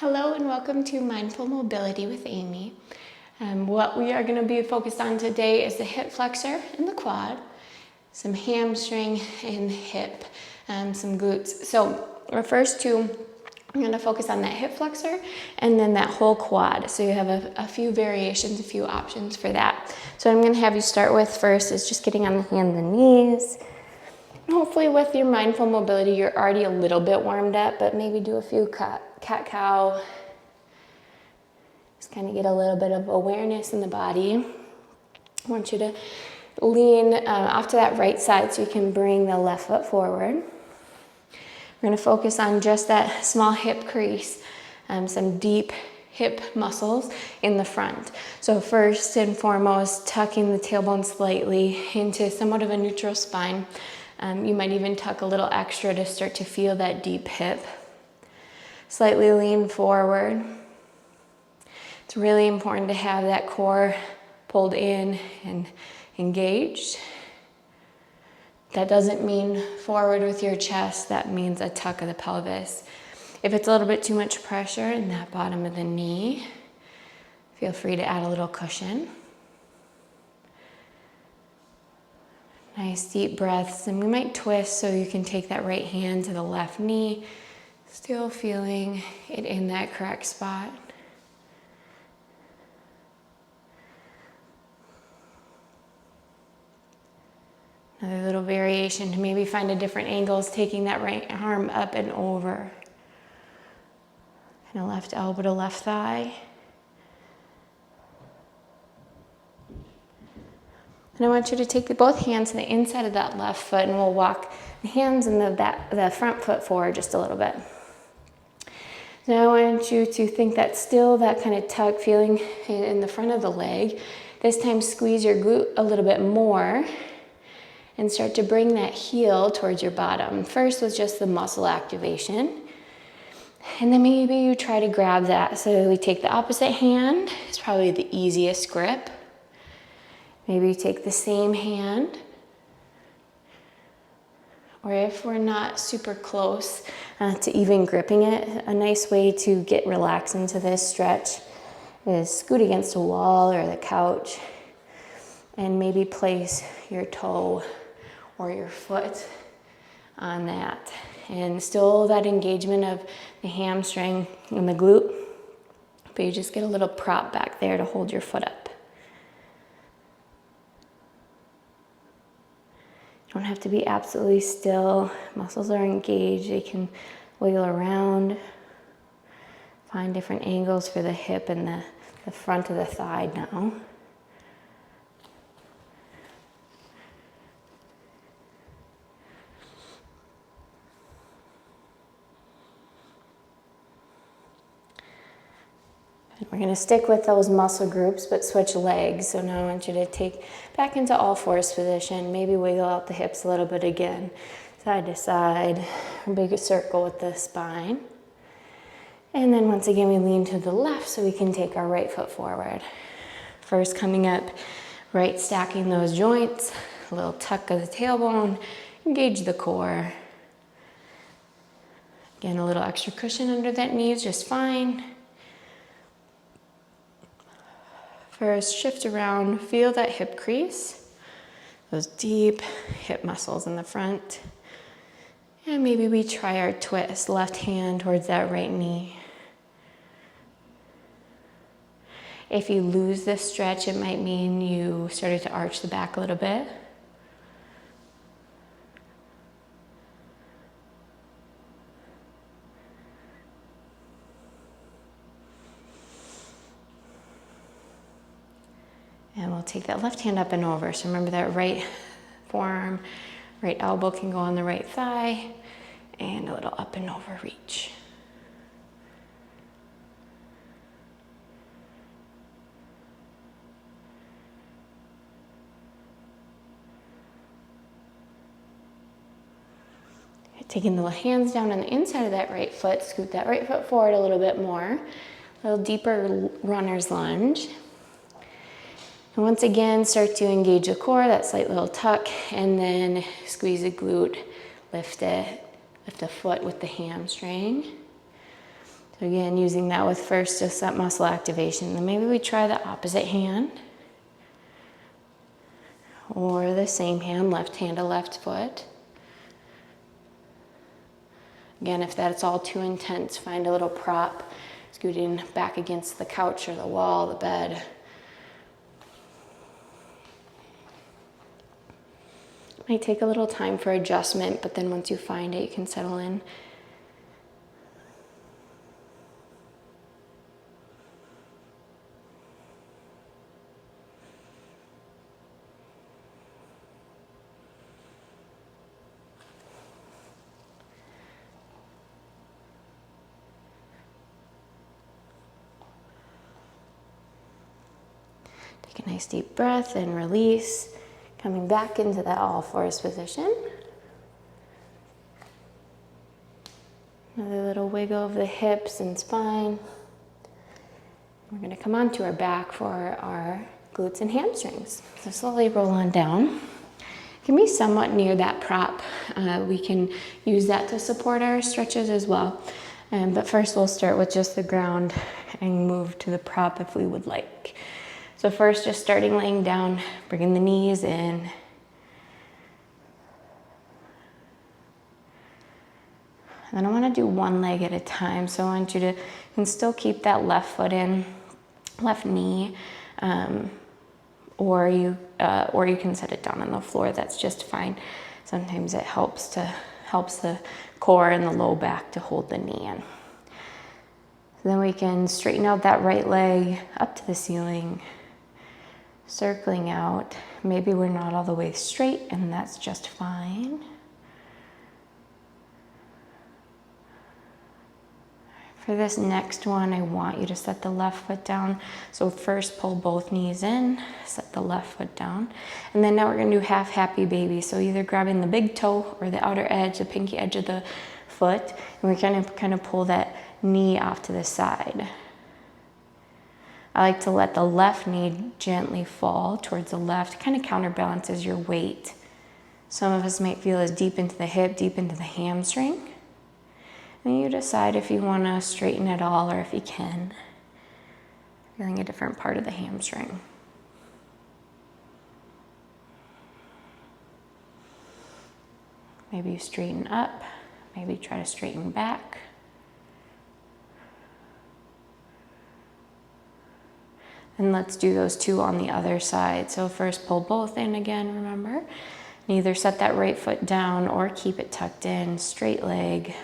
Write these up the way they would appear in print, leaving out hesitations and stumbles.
Hello and welcome to Mindful Mobility with Amy. What we are going to be focused on today is the hip flexor and the quad, some hamstring and hip, some glutes. So our first two, I'm going to focus on that hip flexor and then that whole quad. So you have a few variations, a few options for that. So I'm going to have you start with first is just getting on the hands and knees. And hopefully with your mindful mobility, you're already a little bit warmed up, but maybe do a few cat-cow. Just kind of get a little bit of awareness in the body. I want you to lean off to that right side so you can bring the left foot forward. We're going to focus on just that small hip crease, some deep hip muscles in the front. So first and foremost, tucking the tailbone slightly into somewhat of a neutral spine. You might even tuck a little extra to start to feel that deep hip. Slightly lean forward. It's really important to have that core pulled in and engaged. That doesn't mean forward with your chest, that means a tuck of the pelvis. If it's a little bit too much pressure in that bottom of the knee, feel free to add a little cushion. Nice deep breaths, and we might twist so you can take that right hand to the left knee, still feeling it in that correct spot. Another little variation to maybe find a different angles, taking that right arm up and over. Kind of left elbow to left thigh. And I want you to take both hands to the inside of that left foot, and we'll walk the hands and the front foot forward just a little bit. Now I want you to think that still that kind of tug feeling in the front of the leg. This time squeeze your glute a little bit more and start to bring that heel towards your bottom. First with just the muscle activation. And then maybe you try to grab that. So we take the opposite hand. It's probably the easiest grip. Maybe you take the same hand. Or if we're not super close to even gripping it, a nice way to get relaxed into this stretch is scoot against a wall or the couch and maybe place your toe or your foot on that. And still that engagement of the hamstring and the glute, but you just get a little prop back there to hold your foot up. You don't have to be absolutely still. Muscles are engaged. They can wiggle around. Find different angles for the hip and the front of the thigh now. We're going to stick with those muscle groups, but switch legs. So now I want you to take back into all fours position. Maybe wiggle out the hips a little bit again. Side to side. A big circle with the spine. And then once again, we lean to the left so we can take our right foot forward. First coming up, right stacking those joints. A little tuck of the tailbone. Engage the core. Again, a little extra cushion under that knee is just fine. First, shift around, feel that hip crease, those deep hip muscles in the front. And maybe we try our twist, left hand towards that right knee. If you lose this stretch, it might mean you started to arch the back a little bit. And we'll take that left hand up and over. So remember that right forearm, right elbow can go on the right thigh, and a little up and over reach. Taking the hands down on the inside of that right foot, scoot that right foot forward a little bit more. A little deeper runner's lunge. And once again, start to engage the core, that slight little tuck, and then squeeze the glute, lift it, lift the foot with the hamstring. So again, using that with first just that muscle activation. Then maybe we try the opposite hand. Or the same hand, left hand to left foot. Again, if that's all too intense, find a little prop, scooting back against the couch or the wall, the bed. Might take a little time for adjustment, but then once you find it, you can settle in. Take a nice deep breath and release, coming back into that all fours position. Another little wiggle of the hips and spine. We're going to come onto our back for our glutes and hamstrings. So slowly roll on down. It can be somewhat near that prop. We can use that to support our stretches as well. But first we'll start with just the ground and move to the prop if we would like. So first, just starting laying down, bringing the knees in. And then I want to do one leg at a time. So I want you to, you can still keep that left foot in, left knee, or you can set it down on the floor. That's just fine. Sometimes it helps the core and the low back to hold the knee in. Then we can straighten out that right leg up to the ceiling. Circling out. Maybe we're not all the way straight, and that's just fine. For this next one, I want you to set the left foot down. So first pull both knees in, set the left foot down. And then now we're gonna do half happy baby. So either grabbing the big toe or the outer edge, the pinky edge of the foot, and we're gonna kind of pull that knee off to the side. I like to let the left knee gently fall towards the left, kind of counterbalances your weight. Some of us might feel as deep into the hip, deep into the hamstring. And you decide if you want to straighten it all or if you can. Feeling a different part of the hamstring. Maybe you straighten up, maybe try to straighten back. And let's do those two on the other side. So first pull both in again, remember. And either set that right foot down or keep it tucked in, straight leg,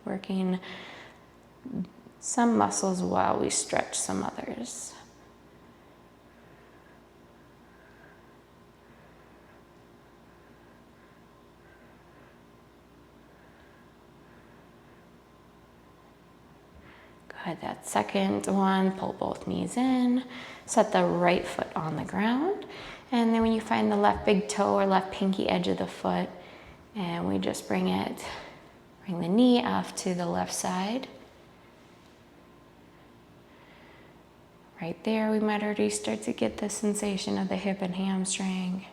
working some muscles while we stretch some others. Good, that second one, pull both knees in, set the right foot on the ground, and then when you find the left big toe or left pinky edge of the foot, and we just bring the knee off to the left side. Right there, we might already start to get the sensation of the hip and hamstring.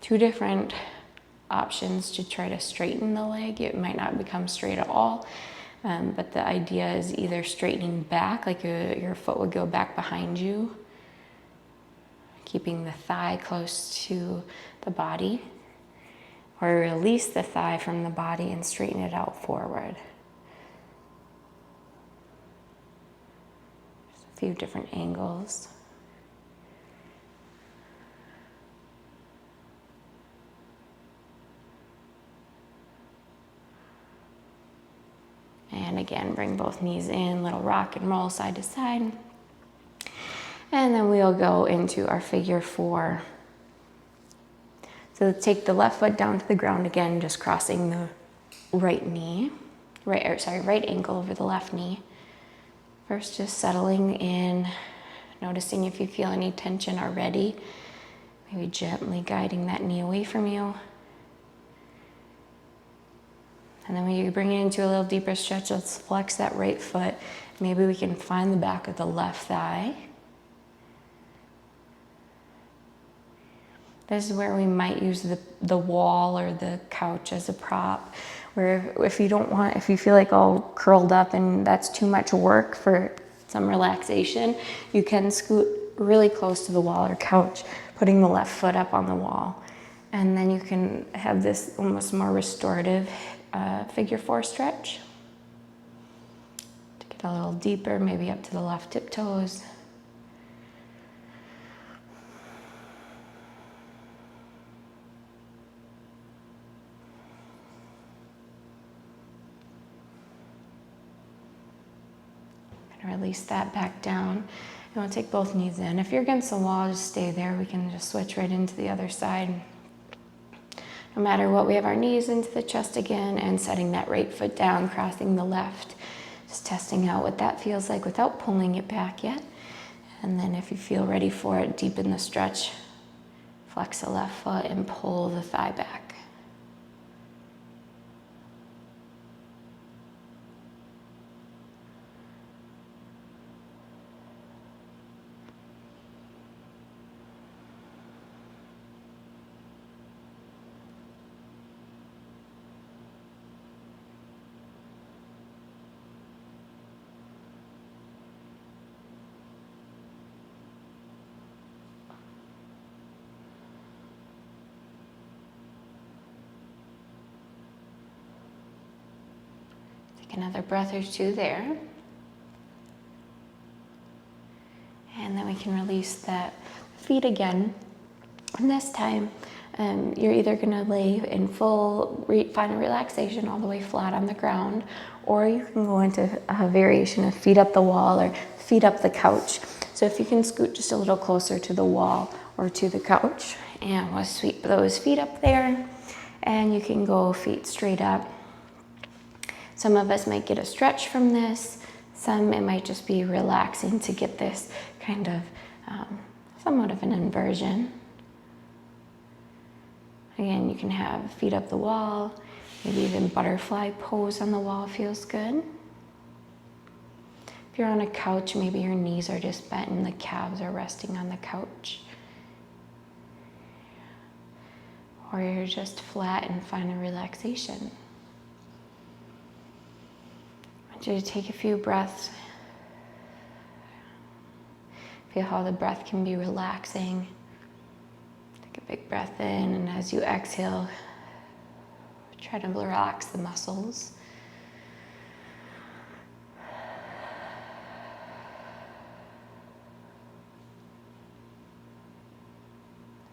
Two different options to try to straighten the leg. It might not become straight at all. But the idea is either straightening back, like your foot would go back behind you, keeping the thigh close to the body, or release the thigh from the body and straighten it out forward. Just a few different angles. And again, bring both knees in, little rock and roll side to side. And then we'll go into our figure four. So take the left foot down to the ground again, just crossing the right ankle over the left knee. First, just settling in, noticing if you feel any tension already. Maybe gently guiding that knee away from you. And then when you bring it into a little deeper stretch, let's flex that right foot. Maybe we can find the back of the left thigh. This is where we might use the wall or the couch as a prop. Where if you feel like all curled up and that's too much work for some relaxation, you can scoot really close to the wall or couch, putting the left foot up on the wall. And then you can have this almost more restorative figure 4 stretch. To get a little deeper, maybe up to the left tiptoes. And release that back down. And we'll take both knees in. If you're against the wall, just stay there. We can just switch right into the other side. No matter what, we have our knees into the chest again and setting that right foot down, crossing the left. Just testing out what that feels like without pulling it back yet. And then if you feel ready for it, deepen the stretch. Flex the left foot and pull the thigh back. Another breath or two there. And then we can release that feet again. And this time, you're either gonna lay in full final relaxation all the way flat on the ground, or you can go into a variation of feet up the wall or feet up the couch. So if you can scoot just a little closer to the wall or to the couch, and we'll sweep those feet up there, and you can go feet straight up. Some of us might get a stretch from this. Some, it might just be relaxing to get this kind of somewhat of an inversion. Again, you can have feet up the wall, maybe even butterfly pose on the wall feels good. If you're on a couch, maybe your knees are just bent and the calves are resting on the couch. Or you're just flat and find a relaxation. I want you to take a few breaths. Feel how the breath can be relaxing. Take a big breath in, and as you exhale, try to relax the muscles.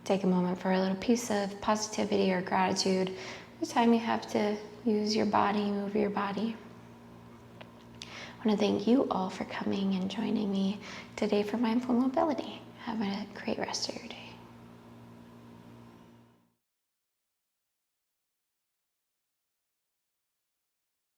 Take a moment for a little piece of positivity or gratitude. Every time you have to use your body, move your body. I want to thank you all for coming and joining me today for Mindful Mobility. Have a great rest of your day.